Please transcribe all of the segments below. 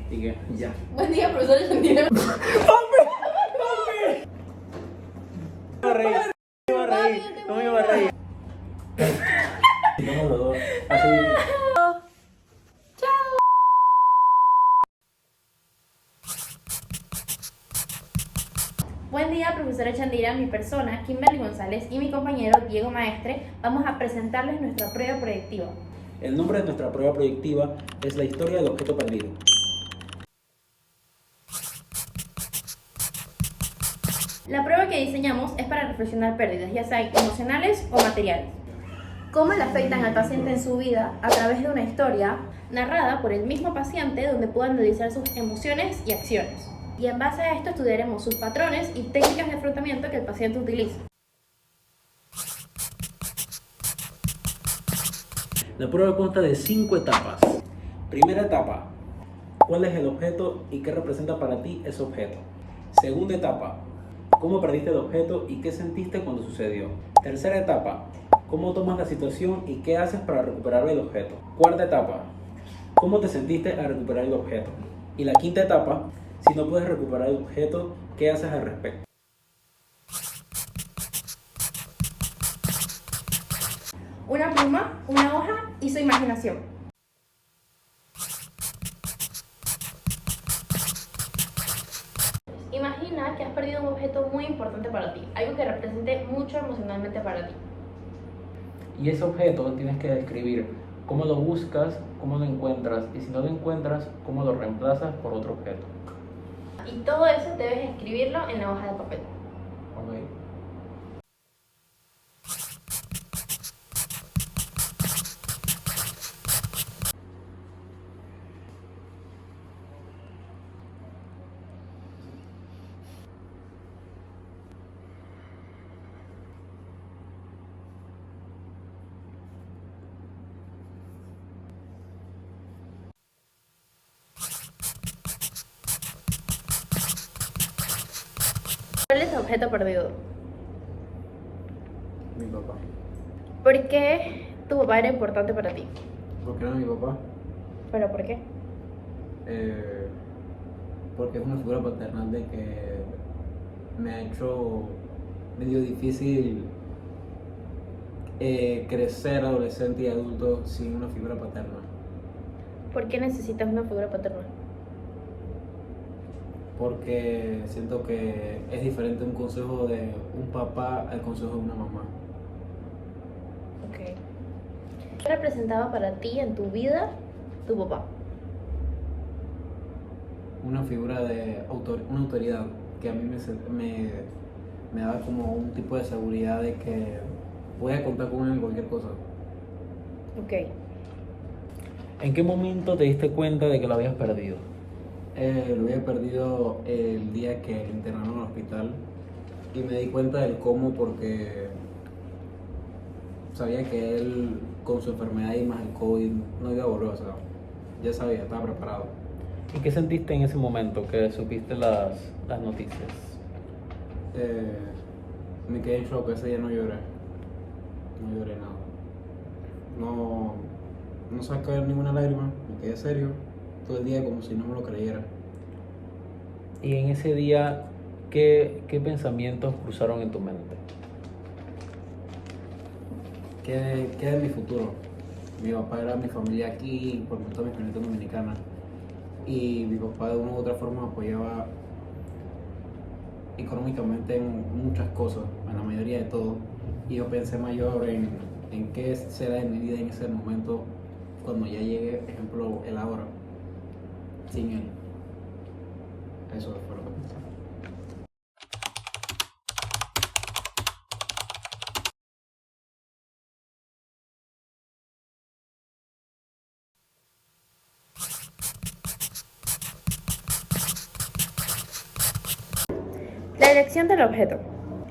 ¿Y qué? Ya. Buen día, profesor Yandira. Me iba a reír. Me iba a reír. No me iba a reír. Estamos los dos. Así. Buen día, profesora Chandira. Mi persona, Kimberly González, y mi compañero Diego Maestre vamos a presentarles nuestra prueba proyectiva. El nombre de nuestra prueba proyectiva es la historia del objeto perdido. La prueba que diseñamos es para reflexionar pérdidas, ya sean emocionales o materiales. Cómo le afectan al paciente en su vida a través de una historia narrada por el mismo paciente donde pueda analizar sus emociones y acciones. Y en base a esto estudiaremos sus patrones y técnicas de afrontamiento que el paciente utiliza. La prueba consta de 5 etapas. Primera etapa, ¿cuál es el objeto y qué representa para ti ese objeto? Segunda etapa, ¿cómo perdiste el objeto y qué sentiste cuando sucedió? Tercera etapa, ¿cómo tomas la situación y qué haces para recuperar el objeto? Cuarta etapa, ¿cómo te sentiste al recuperar el objeto? Y la quinta etapa, si no puedes recuperar el objeto, ¿qué haces al respecto? Una pluma, una hoja y su imaginación. Imagina que has perdido un objeto muy importante para ti, algo que represente mucho emocionalmente para ti. Y ese objeto tienes que describir cómo lo buscas, cómo lo encuentras y si no lo encuentras, cómo lo reemplazas por otro objeto. Y todo eso debes escribirlo en la hoja de papel. ¿Ok? ¿Cuál es el objeto perdido? Mi papá. ¿Por qué tu papá era importante para ti? ¿Por qué no mi papá? ¿Pero por qué? Porque es una figura paternal de que me ha hecho medio difícil crecer adolescente y adulto sin una figura paterna. ¿Por qué necesitas una figura paterna? Porque siento que es diferente un consejo de un papá al consejo de una mamá. Ok. ¿Qué representaba para ti en tu vida tu papá? Una figura de una autoridad que a mí me daba como un tipo de seguridad de que voy a contar con él en cualquier cosa. Ok. ¿En qué momento te diste cuenta de que lo habías perdido? Lo había perdido el día que lo internaron en el hospital y me di cuenta del cómo porque sabía que él con su enfermedad y más el COVID no iba a volver, o sea, ya sabía, estaba preparado. ¿Y qué sentiste en ese momento que supiste las noticias? Me quedé en shock, ese día no lloré nada. No saqué ninguna lágrima, me quedé serio todo el día como si no me lo creyera. ¿Y en ese día qué pensamientos cruzaron en tu mente? ¿Qué de mi futuro? Mi papá era mi familia aquí, por toda mi familia dominicana. Y mi papá de una u otra forma apoyaba económicamente en muchas cosas, en la mayoría de todo. Y yo pensé mayor en qué será de mi vida en ese momento cuando ya llegue, por ejemplo, el ahora, sin él. Eso fue lo que pensé. La elección del objeto.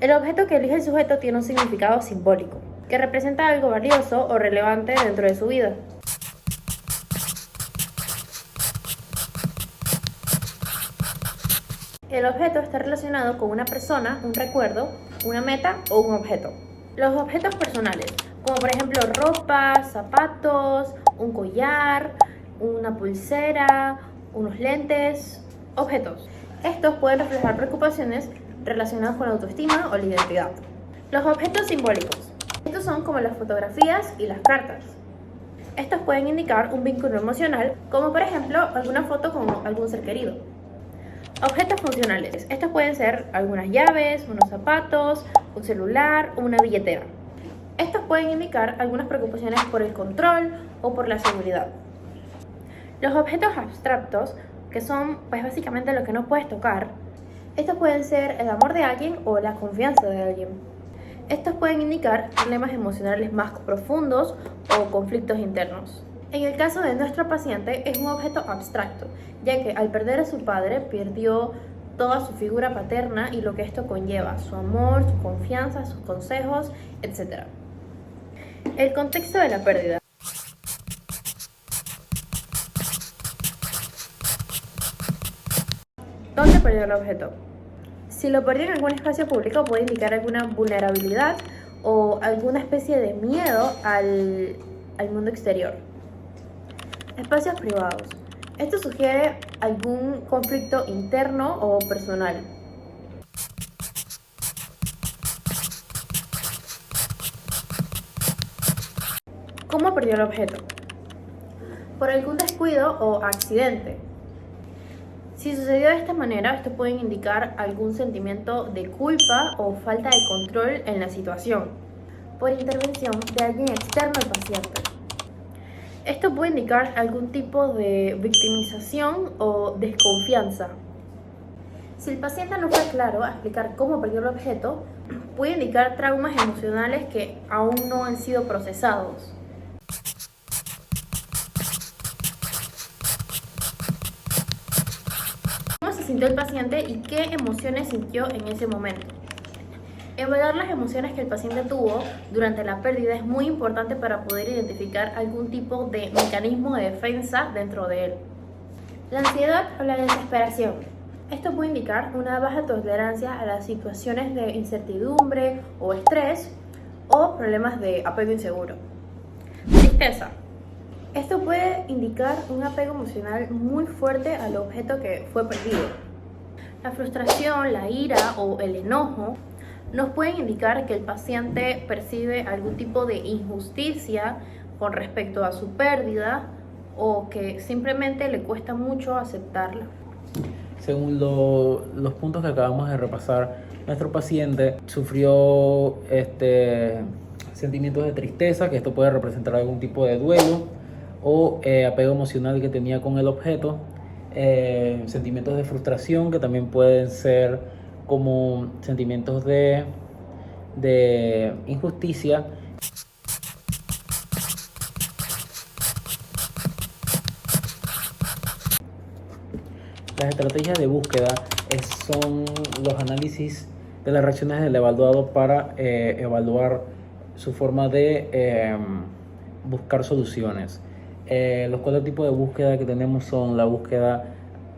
El objeto que elige el sujeto tiene un significado simbólico, que representa algo valioso o relevante dentro de su vida. El objeto está relacionado con una persona, un recuerdo, una meta o un objeto. Los objetos personales, como por ejemplo ropa, zapatos, un collar, una pulsera, unos lentes, objetos. Estos pueden reflejar preocupaciones relacionadas con la autoestima o la identidad. Los objetos simbólicos. Estos son como las fotografías y las cartas. Estos pueden indicar un vínculo emocional, como por ejemplo alguna foto con algún ser querido. Objetos funcionales. Estos pueden ser algunas llaves, unos zapatos, un celular o una billetera. Estos pueden indicar algunas preocupaciones por el control o por la seguridad. Los objetos abstractos, que son pues básicamente lo que no puedes tocar, estos pueden ser el amor de alguien o la confianza de alguien. Estos pueden indicar problemas emocionales más profundos o conflictos internos. En el caso de nuestra paciente es un objeto abstracto, ya que al perder a su padre perdió toda su figura paterna y lo que esto conlleva, su amor, su confianza, sus consejos, etc. El contexto de la pérdida. ¿Dónde perdió el objeto? Si lo perdió en algún espacio público puede indicar alguna vulnerabilidad o alguna especie de miedo al mundo exterior. Espacios privados. Esto sugiere algún conflicto interno o personal. ¿Cómo perdió el objeto? Por algún descuido o accidente. Si sucedió de esta manera, esto puede indicar algún sentimiento de culpa o falta de control en la situación, por intervención de alguien externo al paciente. Esto puede indicar algún tipo de victimización o desconfianza. Si el paciente no fue claro a explicar cómo perdió el objeto, puede indicar traumas emocionales que aún no han sido procesados. ¿Cómo se sintió el paciente y qué emociones sintió en ese momento? Evaluar las emociones que el paciente tuvo durante la pérdida es muy importante para poder identificar algún tipo de mecanismo de defensa dentro de él. La ansiedad o la desesperación. Esto puede indicar una baja tolerancia a las situaciones de incertidumbre o estrés o problemas de apego inseguro. Tristeza. Esto puede indicar un apego emocional muy fuerte al objeto que fue perdido. La frustración, la ira o el enojo nos pueden indicar que el paciente percibe algún tipo de injusticia con respecto a su pérdida o que simplemente le cuesta mucho aceptarla. Según los puntos que acabamos de repasar, nuestro paciente sufrió sentimientos de tristeza, que esto puede representar algún tipo de duelo o apego emocional que tenía con el objeto, sentimientos de frustración que también pueden ser como sentimientos de injusticia. Las estrategias de búsqueda son los análisis de las reacciones del evaluado para evaluar su forma de buscar soluciones. Los 4 tipos de búsqueda que tenemos son la búsqueda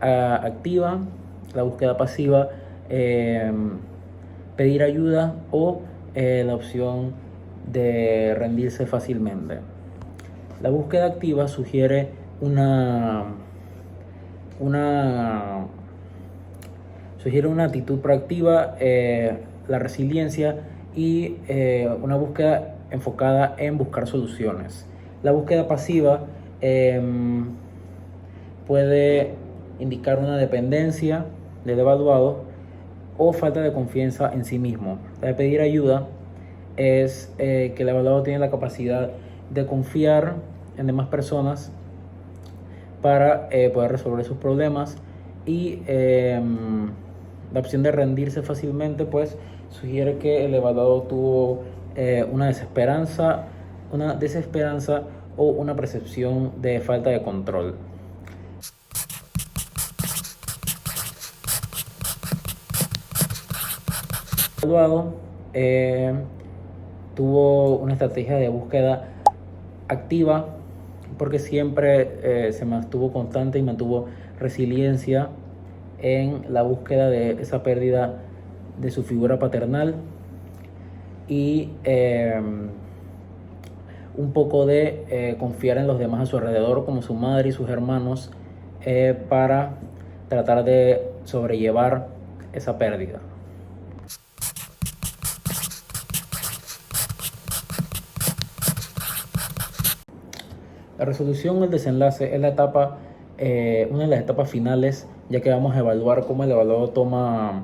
activa, la búsqueda pasiva, pedir ayuda o la opción de rendirse fácilmente. La búsqueda activa sugiere una actitud proactiva, la resiliencia y una búsqueda enfocada en buscar soluciones. La búsqueda pasiva puede indicar una dependencia del evaluado o falta de confianza en sí mismo. La de pedir ayuda es que el evaluado tiene la capacidad de confiar en demás personas para poder resolver sus problemas, y la opción de rendirse fácilmente pues sugiere que el evaluado tuvo una desesperanza o una percepción de falta de control. El evaluado tuvo una estrategia de búsqueda activa porque siempre se mantuvo constante y mantuvo resiliencia en la búsqueda de esa pérdida de su figura paternal, y un poco de confiar en los demás a su alrededor, como su madre y sus hermanos, para tratar de sobrellevar esa pérdida. La resolución o el desenlace es una de las etapas finales, ya que vamos a evaluar cómo el evaluador toma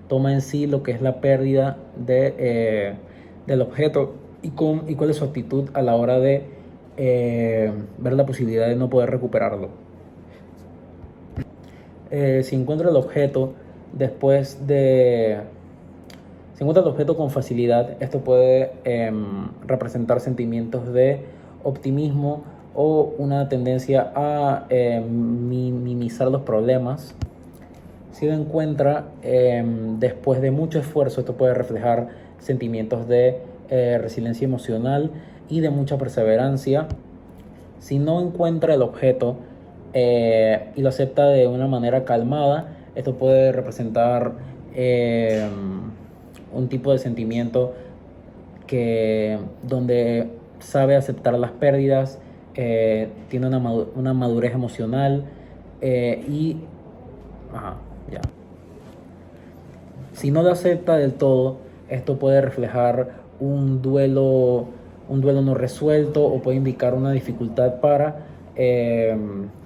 en sí lo que es la pérdida del objeto y cuál es su actitud a la hora de ver la posibilidad de no poder recuperarlo. Si encuentra el objeto con facilidad, esto puede representar sentimientos de optimismo o una tendencia a minimizar los problemas. Si lo encuentra después de mucho esfuerzo, esto puede reflejar sentimientos de resiliencia emocional y de mucha perseverancia. Si no encuentra el objeto y lo acepta de una manera calmada, esto puede representar un tipo de sentimiento donde sabe aceptar las pérdidas, tiene una madurez emocional ya. Si no lo acepta del todo, esto puede reflejar un duelo no resuelto o puede indicar una dificultad para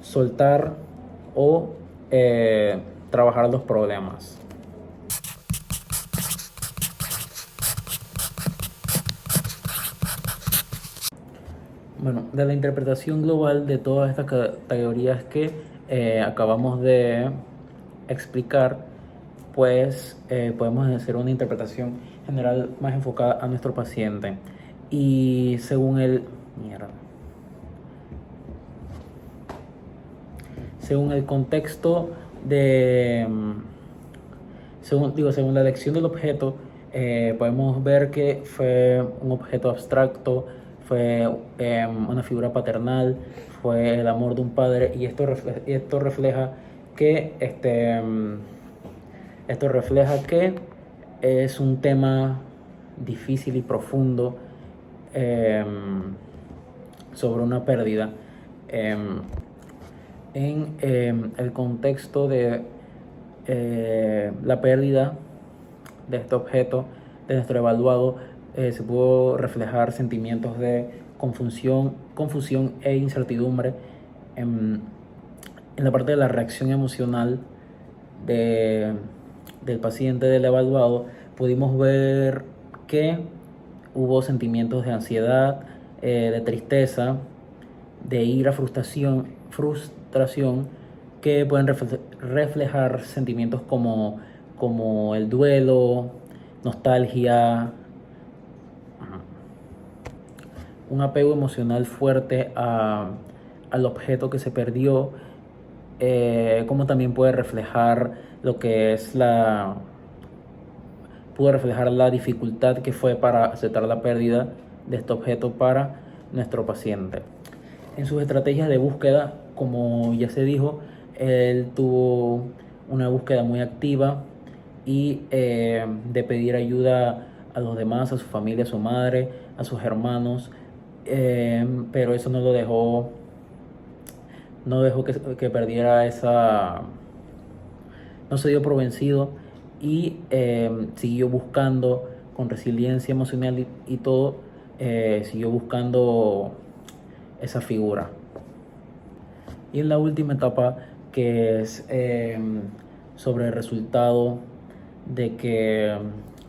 soltar o trabajar los problemas. Bueno, de la interpretación global de todas estas categorías que acabamos de explicar, pues podemos hacer una interpretación general más enfocada a nuestro paciente. Y según el contexto según la elección del objeto, podemos ver que fue un objeto abstracto, fue una figura paternal, fue el amor de un padre, y esto refleja que es un tema difícil y profundo sobre una pérdida. En el contexto de la pérdida de este objeto, de nuestro evaluado, se pudo reflejar sentimientos de confusión e incertidumbre. En la parte de la reacción emocional del paciente, del evaluado, pudimos ver que hubo sentimientos de ansiedad, de tristeza, de ira, frustración, que pueden reflejar sentimientos como el duelo, nostalgia, un apego emocional fuerte al objeto que se perdió, como también puede reflejar la dificultad que fue para aceptar la pérdida de este objeto para nuestro paciente. En sus estrategias de búsqueda, como ya se dijo, él tuvo una búsqueda muy activa y de pedir ayuda a los demás, a su familia, a su madre, a sus hermanos, pero eso no dejó que perdiera no se dio por vencido y siguió buscando con resiliencia emocional y todo, siguió buscando esa figura. Y en la última etapa, que es sobre el resultado de que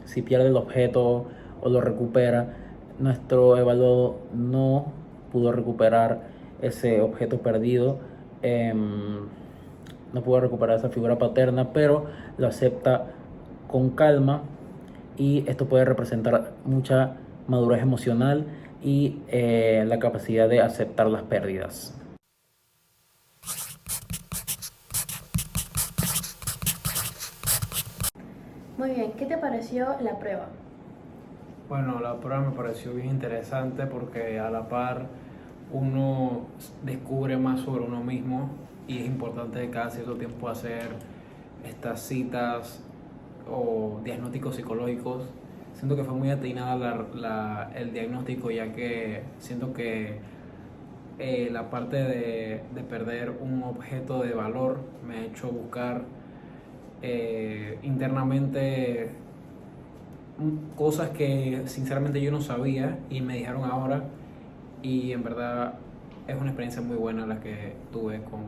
si pierde el objeto o lo recupera, nuestro evaluado no pudo recuperar ese objeto perdido, no pudo recuperar esa figura paterna, pero lo acepta con calma, y esto puede representar mucha madurez emocional y la capacidad de aceptar las pérdidas. Muy bien, ¿qué te pareció la prueba? Bueno, la prueba me pareció bien interesante porque a la par uno descubre más sobre uno mismo, y es importante cada cierto tiempo hacer estas citas o diagnósticos psicológicos. Siento que fue muy atinada el diagnóstico, ya que siento que La parte de perder un objeto de valor me ha hecho buscar internamente cosas que sinceramente yo no sabía y me dijeron ahora, y en verdad es una experiencia muy buena la que tuve con